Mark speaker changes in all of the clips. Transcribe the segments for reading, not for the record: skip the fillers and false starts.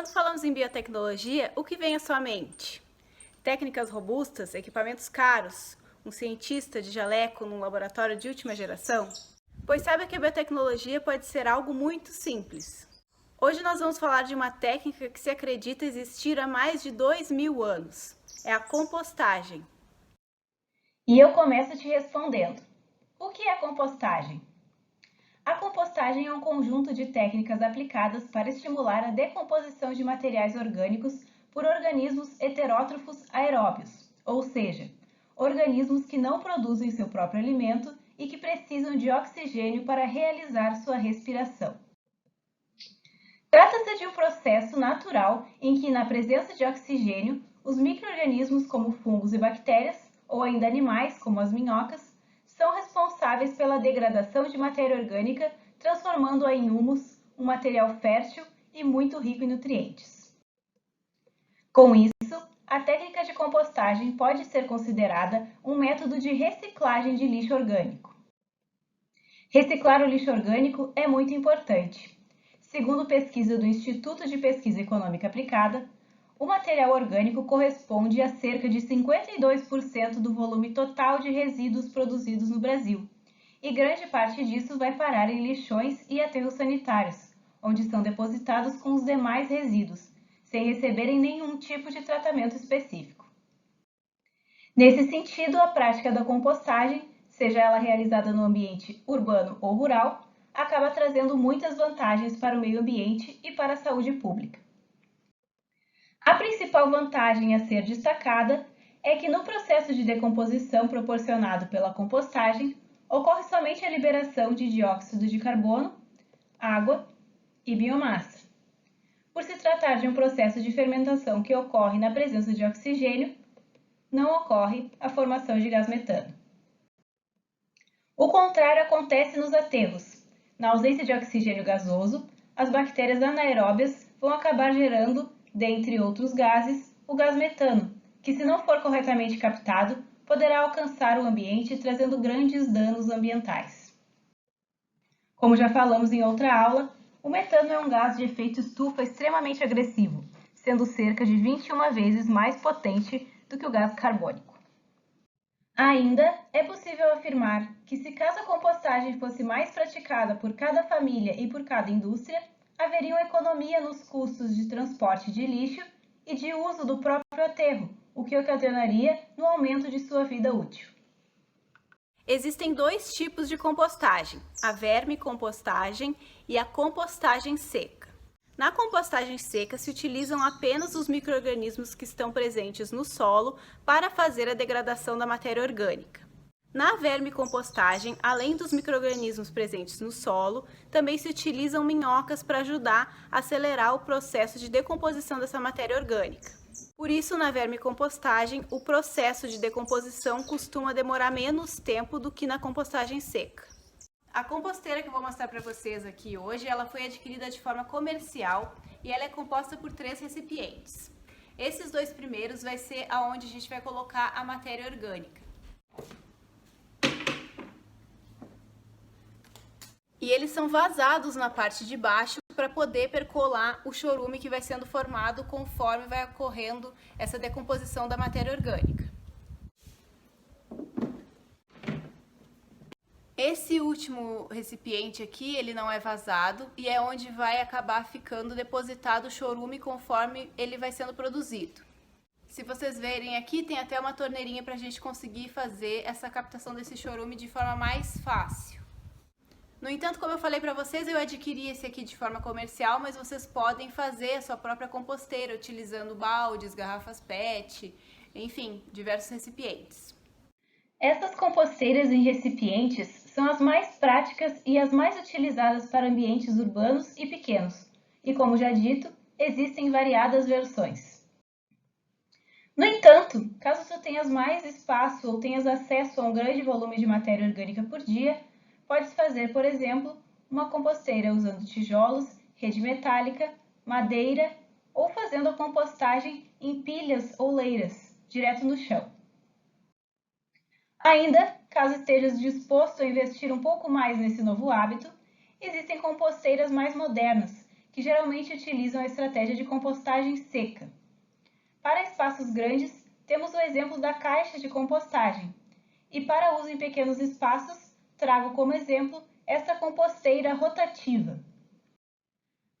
Speaker 1: Quando falamos em biotecnologia, o que vem à sua mente? Técnicas robustas, equipamentos caros, um cientista de jaleco num laboratório de última geração? Pois saiba que a biotecnologia pode ser algo muito simples. Hoje nós vamos falar de uma técnica que se acredita existir há mais de 2000 anos. É a compostagem.
Speaker 2: E eu começo te respondendo. O que é compostagem? A compostagem é um conjunto de técnicas aplicadas para estimular a decomposição de materiais orgânicos por organismos heterótrofos aeróbios, ou seja, organismos que não produzem seu próprio alimento e que precisam de oxigênio para realizar sua respiração. Trata-se de um processo natural em que, na presença de oxigênio, os micro-organismos como fungos e bactérias, ou ainda animais como as minhocas, são responsáveis pela degradação de matéria orgânica, transformando-a em humus, um material fértil e muito rico em nutrientes. Com isso, a técnica de compostagem pode ser considerada um método de reciclagem de lixo orgânico. Reciclar o lixo orgânico é muito importante. Segundo pesquisa do Instituto de Pesquisa Econômica Aplicada, o material orgânico corresponde a cerca de 52% do volume total de resíduos produzidos no Brasil, e grande parte disso vai parar em lixões e aterros sanitários, onde são depositados com os demais resíduos, sem receberem nenhum tipo de tratamento específico. Nesse sentido, a prática da compostagem, seja ela realizada no ambiente urbano ou rural, acaba trazendo muitas vantagens para o meio ambiente e para a saúde pública. A principal vantagem a ser destacada é que no processo de decomposição proporcionado pela compostagem, ocorre somente a liberação de dióxido de carbono, água e biomassa. Por se tratar de um processo de fermentação que ocorre na presença de oxigênio, não ocorre a formação de gás metano. O contrário acontece nos aterros. Na ausência de oxigênio gasoso, as bactérias anaeróbias vão acabar gerando, dentre outros gases, o gás metano, que, se não for corretamente captado, poderá alcançar o ambiente trazendo grandes danos ambientais. Como já falamos em outra aula, o metano é um gás de efeito estufa extremamente agressivo, sendo cerca de 21 vezes mais potente do que o gás carbônico. Ainda é possível afirmar que, se caso a compostagem fosse mais praticada por cada família e por cada indústria, haveria uma economia nos custos de transporte de lixo e de uso do próprio aterro, o que ocasionaria no aumento de sua vida útil.
Speaker 1: Existem dois tipos de compostagem, a vermicompostagem e a compostagem seca. Na compostagem seca se utilizam apenas os micro-organismos que estão presentes no solo para fazer a degradação da matéria orgânica. Na vermicompostagem, além dos micro-organismos presentes no solo, também se utilizam minhocas para ajudar a acelerar o processo de decomposição dessa matéria orgânica. Por isso, na vermicompostagem, o processo de decomposição costuma demorar menos tempo do que na compostagem seca. A composteira que eu vou mostrar para vocês aqui hoje, ela foi adquirida de forma comercial e ela é composta por 3 recipientes. Esses 2 primeiros vai ser aonde a gente vai colocar a matéria orgânica. E eles são vazados na parte de baixo para poder percolar o chorume que vai sendo formado conforme vai ocorrendo essa decomposição da matéria orgânica. Esse último recipiente aqui, ele não é vazado e é onde vai acabar ficando depositado o chorume conforme ele vai sendo produzido. Se vocês verem aqui, tem até uma torneirinha para a gente conseguir fazer essa captação desse chorume de forma mais fácil. No entanto, como eu falei para vocês, eu adquiri esse aqui de forma comercial, mas vocês podem fazer a sua própria composteira utilizando baldes, garrafas PET, enfim, diversos recipientes.
Speaker 2: Essas composteiras em recipientes são as mais práticas e as mais utilizadas para ambientes urbanos e pequenos, e, como já dito, existem variadas versões. No entanto, caso tu tenhas mais espaço ou tenhas acesso a um grande volume de matéria orgânica por dia, podes fazer, por exemplo, uma composteira usando tijolos, rede metálica, madeira ou fazendo a compostagem em pilhas ou leiras, direto no chão. Ainda, caso estejas disposto a investir um pouco mais nesse novo hábito, existem composteiras mais modernas, que geralmente utilizam a estratégia de compostagem seca. Para espaços grandes, temos o exemplo da caixa de compostagem. E para uso em pequenos espaços, trago como exemplo essa composteira rotativa.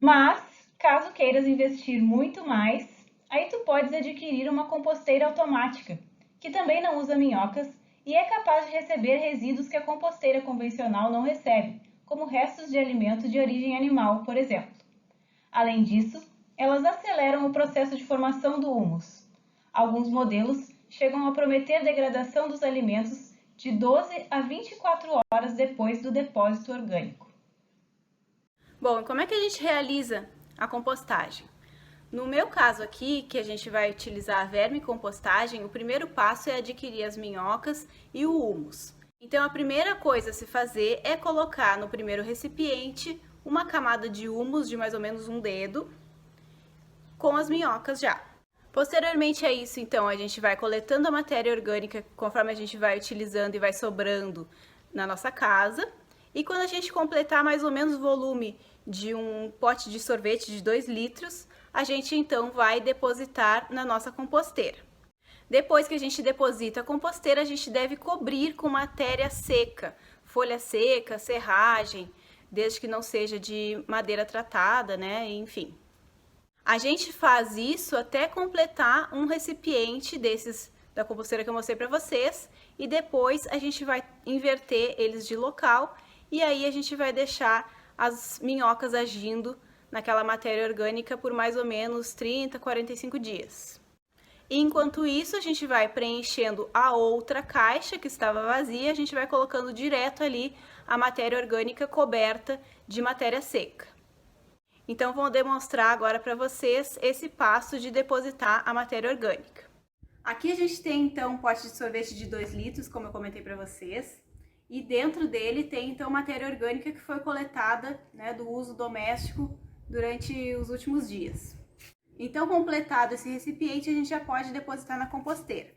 Speaker 2: Mas, caso queiras investir muito mais, aí tu podes adquirir uma composteira automática, que também não usa minhocas e é capaz de receber resíduos que a composteira convencional não recebe, como restos de alimento de origem animal, por exemplo. Além disso, elas aceleram o processo de formação do humus. Alguns modelos chegam a prometer degradação dos alimentos de 12 a 24 horas depois do depósito orgânico.
Speaker 1: Bom, e como é que a gente realiza a compostagem? No meu caso aqui, que a gente vai utilizar a vermicompostagem, o primeiro passo é adquirir as minhocas e o humus. Então, a primeira coisa a se fazer é colocar no primeiro recipiente uma camada de humus de mais ou menos um dedo, com as minhocas já. Posteriormente a isso, então, a gente vai coletando a matéria orgânica conforme a gente vai utilizando e vai sobrando na nossa casa. E quando a gente completar mais ou menos o volume de um pote de sorvete de 2 litros, a gente então vai depositar na nossa composteira. Depois que a gente deposita a composteira, a gente deve cobrir com matéria seca, folha seca, serragem, desde que não seja de madeira tratada, né? Enfim. A gente faz isso até completar um recipiente desses da composteira que eu mostrei para vocês e depois a gente vai inverter eles de local e aí a gente vai deixar as minhocas agindo naquela matéria orgânica por mais ou menos 30, 45 dias. Enquanto isso, a gente vai preenchendo a outra caixa que estava vazia, a gente vai colocando direto ali a matéria orgânica coberta de matéria seca. Então, vou demonstrar agora para vocês esse passo de depositar a matéria orgânica. Aqui a gente tem, então, um pote de sorvete de 2 litros, como eu comentei para vocês. E dentro dele tem, então, matéria orgânica que foi coletada, né, do uso doméstico durante os últimos dias. Então, completado esse recipiente, a gente já pode depositar na composteira.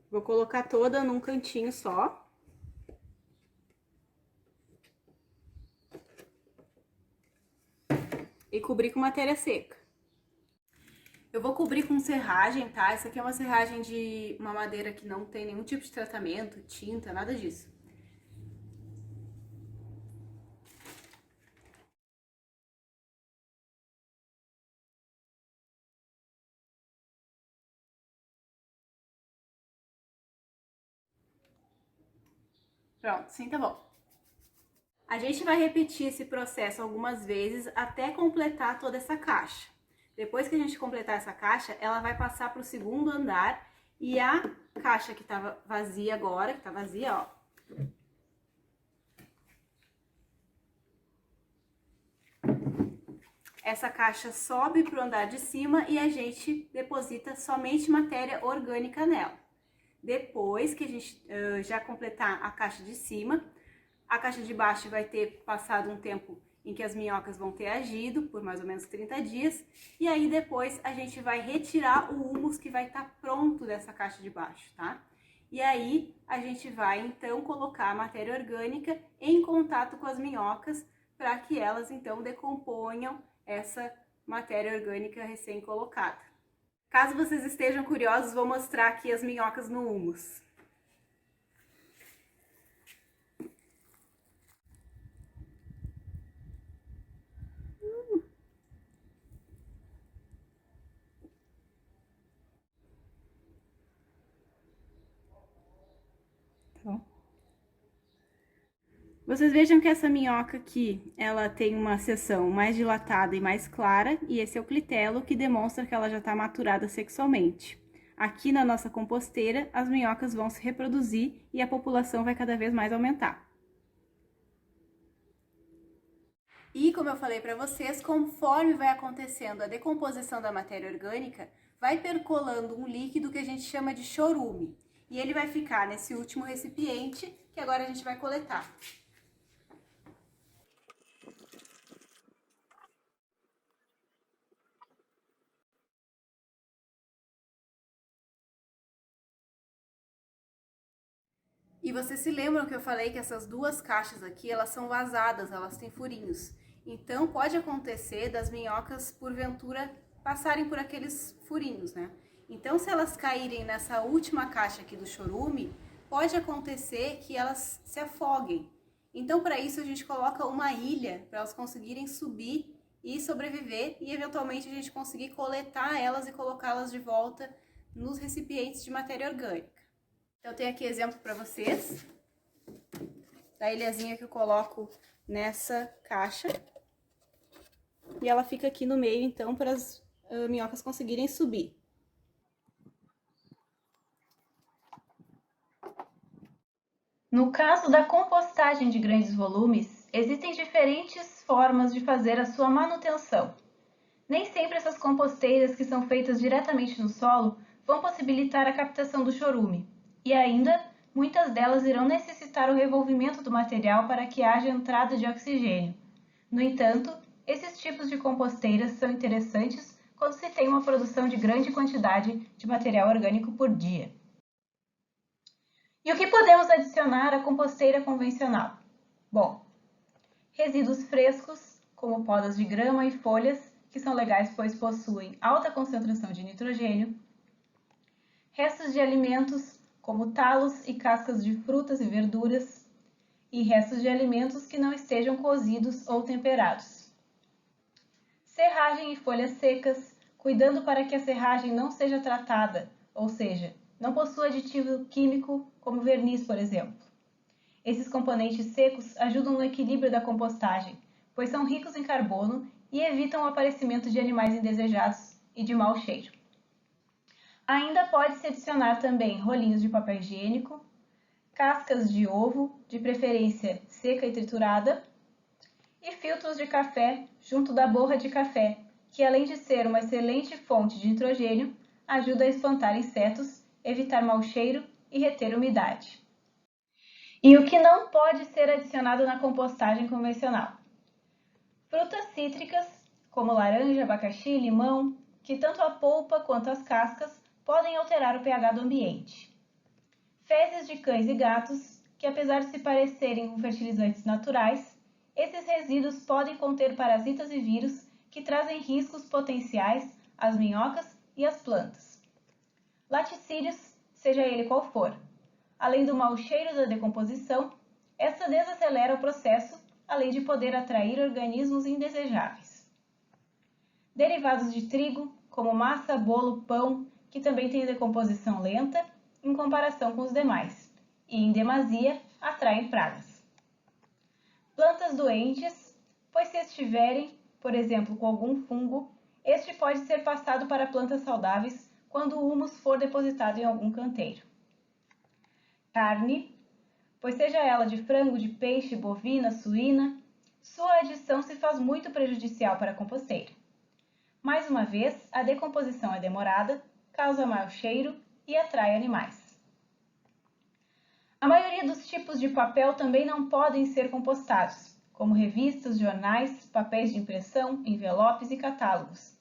Speaker 1: Vou colocar toda num cantinho só. E cobrir com matéria seca. Eu vou cobrir com serragem, tá? Essa aqui é uma serragem de uma madeira que não tem nenhum tipo de tratamento, tinta, nada disso. Pronto, sim, tá bom. A gente vai repetir esse processo algumas vezes até completar toda essa caixa. Depois que a gente completar essa caixa, ela vai passar para o segundo andar e a caixa que estava vazia agora, que tá vazia, ó. Essa caixa sobe para o andar de cima e a gente deposita somente matéria orgânica nela. Depois que a gente já completar a caixa de cima, a caixa de baixo vai ter passado um tempo em que as minhocas vão ter agido, por mais ou menos 30 dias, e aí depois a gente vai retirar o humus que vai estar pronto dessa caixa de baixo, tá? E aí a gente vai então colocar a matéria orgânica em contato com as minhocas para que elas então decomponham essa matéria orgânica recém-colocada. Caso vocês estejam curiosos, vou mostrar aqui as minhocas no humus. Vocês vejam que essa minhoca aqui, ela tem uma seção mais dilatada e mais clara, e esse é o clitelo que demonstra que ela já está maturada sexualmente. Aqui na nossa composteira, as minhocas vão se reproduzir e a população vai cada vez mais aumentar. E como eu falei para vocês, conforme vai acontecendo a decomposição da matéria orgânica, vai percolando um líquido que a gente chama de chorume. E ele vai ficar nesse último recipiente que agora a gente vai coletar. E vocês se lembram que eu falei que essas duas caixas aqui, elas são vazadas, elas têm furinhos. Então, pode acontecer das minhocas, porventura, passarem por aqueles furinhos, né? Então, se elas caírem nessa última caixa aqui do chorume, pode acontecer que elas se afoguem. Então, para isso, a gente coloca uma ilha para elas conseguirem subir e sobreviver e, eventualmente, a gente conseguir coletar elas e colocá-las de volta nos recipientes de matéria orgânica. Então, eu tenho aqui exemplo para vocês da ilhazinha que eu coloco nessa caixa. E ela fica aqui no meio, então, para as minhocas conseguirem subir.
Speaker 2: No caso da compostagem de grandes volumes, existem diferentes formas de fazer a sua manutenção. Nem sempre essas composteiras que são feitas diretamente no solo vão possibilitar a captação do chorume, e ainda, muitas delas irão necessitar o revolvimento do material para que haja entrada de oxigênio. No entanto, esses tipos de composteiras são interessantes quando se tem uma produção de grande quantidade de material orgânico por dia. E o que podemos adicionar à composteira convencional? Bom, resíduos frescos, como podas de grama e folhas, que são legais pois possuem alta concentração de nitrogênio. Restos de alimentos, como talos e cascas de frutas e verduras. E restos de alimentos que não estejam cozidos ou temperados. Serragem e folhas secas, cuidando para que a serragem não seja tratada, ou seja, não possua aditivo químico, como verniz, por exemplo. Esses componentes secos ajudam no equilíbrio da compostagem, pois são ricos em carbono e evitam o aparecimento de animais indesejados e de mau cheiro. Ainda pode-se adicionar também rolinhos de papel higiênico, cascas de ovo, de preferência seca e triturada, e filtros de café junto da borra de café, que além de ser uma excelente fonte de nitrogênio, ajuda a espantar insetos, evitar mau cheiro e reter umidade. E o que não pode ser adicionado na compostagem convencional? Frutas cítricas, como laranja, abacaxi, limão, que tanto a polpa quanto as cascas podem alterar o pH do ambiente. Fezes de cães e gatos, que apesar de se parecerem com fertilizantes naturais, esses resíduos podem conter parasitas e vírus que trazem riscos potenciais às minhocas e às plantas. Laticínios, seja ele qual for. Além do mau cheiro da decomposição, esta desacelera o processo, além de poder atrair organismos indesejáveis. Derivados de trigo, como massa, bolo, pão, que também têm decomposição lenta em comparação com os demais, e em demasia atraem pragas. Plantas doentes, pois se estiverem, por exemplo, com algum fungo, este pode ser passado para plantas saudáveis quando o humus for depositado em algum canteiro. Carne, pois seja ela de frango, de peixe, bovina, suína, sua adição se faz muito prejudicial para a composteira. Mais uma vez, a decomposição é demorada, causa mau cheiro e atrai animais. A maioria dos tipos de papel também não podem ser compostados, como revistas, jornais, papéis de impressão, envelopes e catálogos,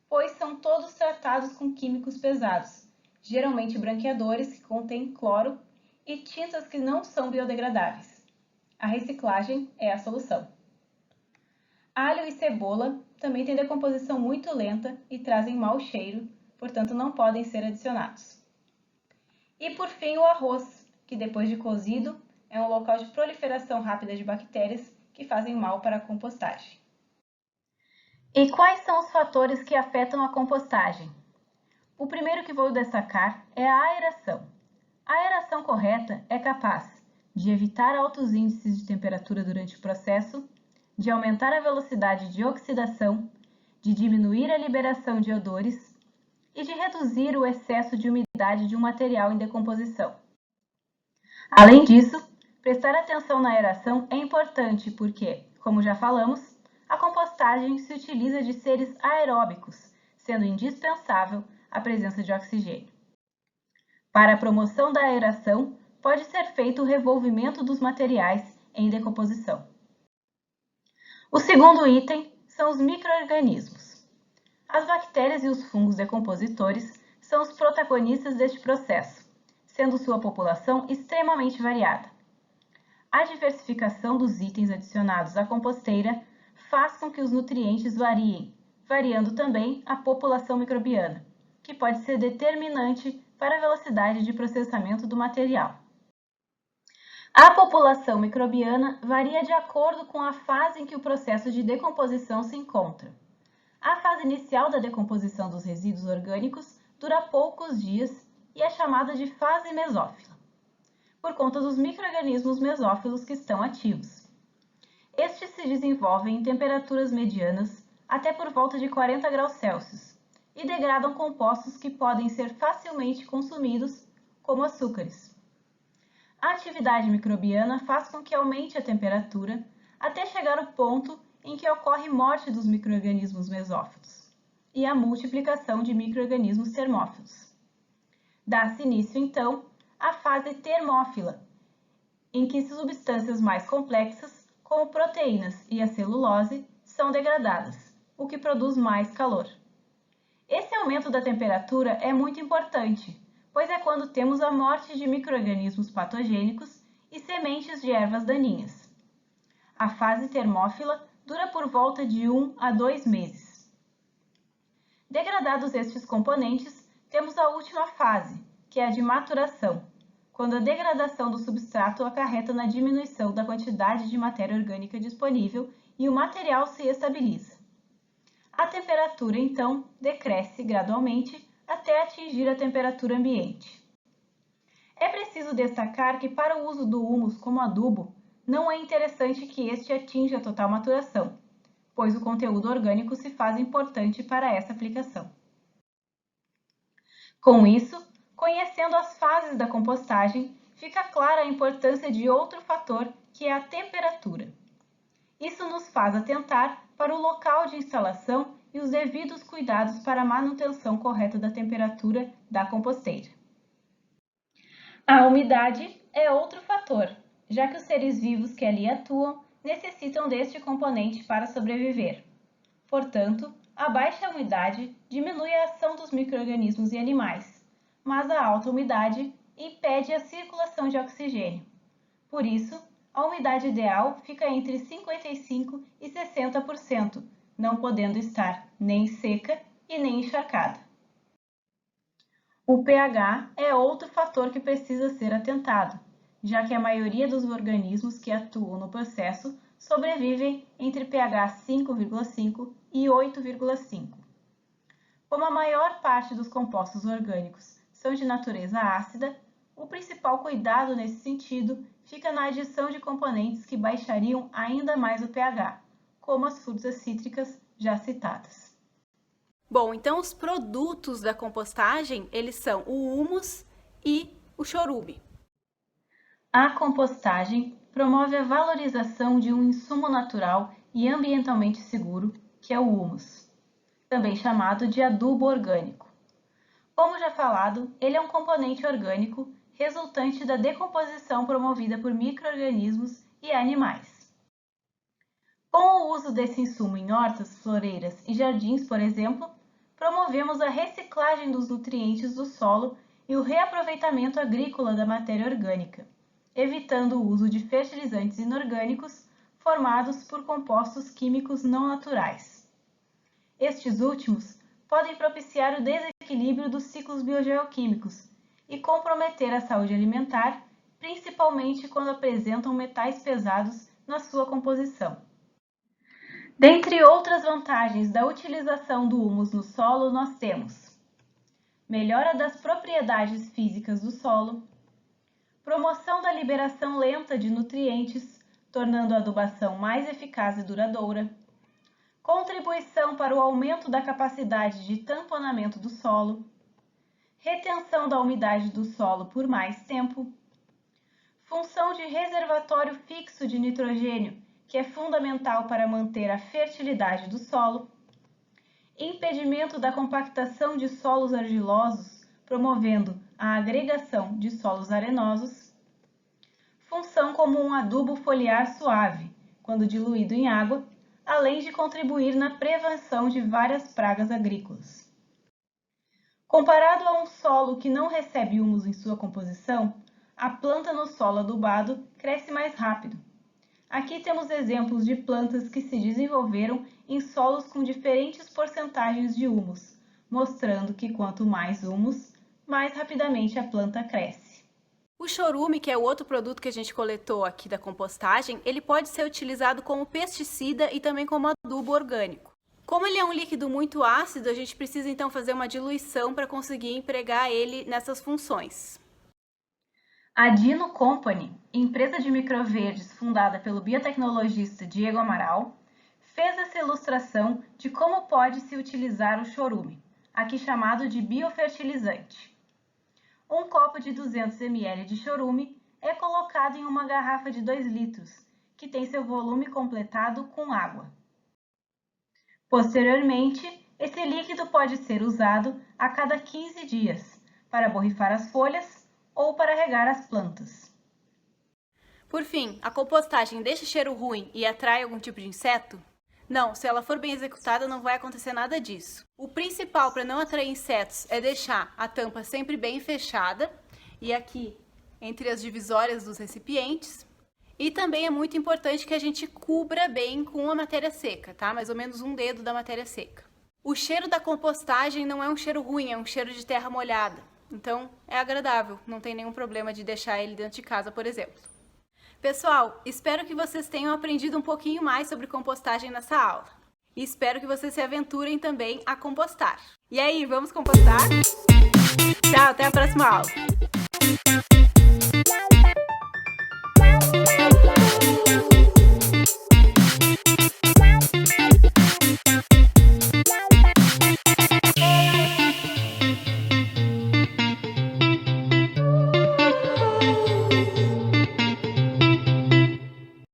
Speaker 2: pois são todos tratados com químicos pesados, geralmente branqueadores que contêm cloro e tintas que não são biodegradáveis. A reciclagem é a solução. Alho e cebola também têm decomposição muito lenta e trazem mau cheiro, portanto não podem ser adicionados. E por fim o arroz, que depois de cozido é um local de proliferação rápida de bactérias que fazem mal para a compostagem. E quais são os fatores que afetam a compostagem? O primeiro que vou destacar é a aeração. A aeração correta é capaz de evitar altos índices de temperatura durante o processo, de aumentar a velocidade de oxidação, de diminuir a liberação de odores e de reduzir o excesso de umidade de um material em decomposição. Além disso, prestar atenção na aeração é importante porque, como já falamos, a compostagem se utiliza de seres aeróbicos, sendo indispensável a presença de oxigênio. Para a promoção da aeração, pode ser feito o revolvimento dos materiais em decomposição. O segundo item são os micro-organismos. As bactérias e os fungos decompositores são os protagonistas deste processo, sendo sua população extremamente variada. A diversificação dos itens adicionados à composteira faz com que os nutrientes variem, variando também a população microbiana, que pode ser determinante para a velocidade de processamento do material. A população microbiana varia de acordo com a fase em que o processo de decomposição se encontra. A fase inicial da decomposição dos resíduos orgânicos dura poucos dias e é chamada de fase mesófila, por conta dos micro-organismos mesófilos que estão ativos. Estes se desenvolvem em temperaturas medianas até por volta de 40 graus Celsius e degradam compostos que podem ser facilmente consumidos, como açúcares. A atividade microbiana faz com que aumente a temperatura até chegar ao ponto em que ocorre morte dos micro-organismos mesófilos e a multiplicação de micro-organismos termófilos. Dá-se início, então, à fase termófila, em que substâncias mais complexas, como proteínas e a celulose, são degradadas, o que produz mais calor. Esse aumento da temperatura é muito importante, pois é quando temos a morte de micro-organismos patogênicos e sementes de ervas daninhas. A fase termófila dura por volta de 1 a 2 meses. Degradados estes componentes, temos a última fase, que é a de maturação, quando a degradação do substrato acarreta na diminuição da quantidade de matéria orgânica disponível e o material se estabiliza. A temperatura, então, decresce gradualmente até atingir a temperatura ambiente. É preciso destacar que para o uso do humus como adubo, não é interessante que este atinja a total maturação, pois o conteúdo orgânico se faz importante para essa aplicação. Com isso, conhecendo as fases da compostagem, fica clara a importância de outro fator, que é a temperatura. Isso nos faz atentar para o local de instalação e os devidos cuidados para a manutenção correta da temperatura da composteira. A umidade é outro fator, já que os seres vivos que ali atuam necessitam deste componente para sobreviver. Portanto, a baixa umidade diminui a ação dos micro-organismos e animais, mas a alta umidade impede a circulação de oxigênio. Por isso, a umidade ideal fica entre 55% e 60%, não podendo estar nem seca e nem encharcada. O pH é outro fator que precisa ser atentado, já que a maioria dos organismos que atuam no processo sobrevivem entre pH 5,5 e 8,5. Como a maior parte dos compostos orgânicos são de natureza ácida, o principal cuidado nesse sentido fica na adição de componentes que baixariam ainda mais o pH, como as frutas cítricas já citadas.
Speaker 1: Bom, então os produtos da compostagem, eles são o humus e o chorume.
Speaker 2: A compostagem promove a valorização de um insumo natural e ambientalmente seguro, que é o humus, também chamado de adubo orgânico. Como já falado, ele é um componente orgânico resultante da decomposição promovida por micro-organismos e animais. Com o uso desse insumo em hortas, floreiras e jardins, por exemplo, promovemos a reciclagem dos nutrientes do solo e o reaproveitamento agrícola da matéria orgânica, evitando o uso de fertilizantes inorgânicos formados por compostos químicos não naturais. Estes últimos podem propiciar o desequilíbrio dos ciclos biogeoquímicos e comprometer a saúde alimentar, principalmente quando apresentam metais pesados na sua composição. Dentre outras vantagens da utilização do humus no solo, nós temos melhora das propriedades físicas do solo, promoção da liberação lenta de nutrientes, tornando a adubação mais eficaz e duradoura, contribuição para o aumento da capacidade de tamponamento do solo, retenção da umidade do solo por mais tempo, função de reservatório fixo de nitrogênio, que é fundamental para manter a fertilidade do solo, impedimento da compactação de solos argilosos, promovendo a agregação de solos arenosos, função como um adubo foliar suave, quando diluído em água, além de contribuir na prevenção de várias pragas agrícolas. Comparado a um solo que não recebe humus em sua composição, a planta no solo adubado cresce mais rápido. Aqui temos exemplos de plantas que se desenvolveram em solos com diferentes porcentagens de humus, mostrando que quanto mais humus, mais rapidamente a planta cresce.
Speaker 1: O chorume, que é o outro produto que a gente coletou aqui da compostagem, ele pode ser utilizado como pesticida e também como adubo orgânico. Como ele é um líquido muito ácido, a gente precisa então fazer uma diluição para conseguir empregar ele nessas funções.
Speaker 2: A Dino Company, empresa de microverdes fundada pelo biotecnologista Diego Amaral, fez essa ilustração de como pode-se utilizar o chorume, aqui chamado de biofertilizante. Um copo de 200 ml de chorume é colocado em uma garrafa de 2 litros, que tem seu volume completado com água. Posteriormente, esse líquido pode ser usado a cada 15 dias para borrifar as folhas ou para regar as plantas.
Speaker 1: Por fim, a compostagem deixa cheiro ruim e atrai algum tipo de inseto? Não, se ela for bem executada não vai acontecer nada disso. O principal para não atrair insetos é deixar a tampa sempre bem fechada e aqui entre as divisórias dos recipientes. E também é muito importante que a gente cubra bem com a matéria seca, tá? Mais ou menos um dedo da matéria seca. O cheiro da compostagem não é um cheiro ruim, é um cheiro de terra molhada. Então é agradável, não tem nenhum problema de deixar ele dentro de casa, por exemplo. Pessoal, espero que vocês tenham aprendido um pouquinho mais sobre compostagem nessa aula. E espero que vocês se aventurem também a compostar. E aí, vamos compostar? Tchau, até a próxima aula!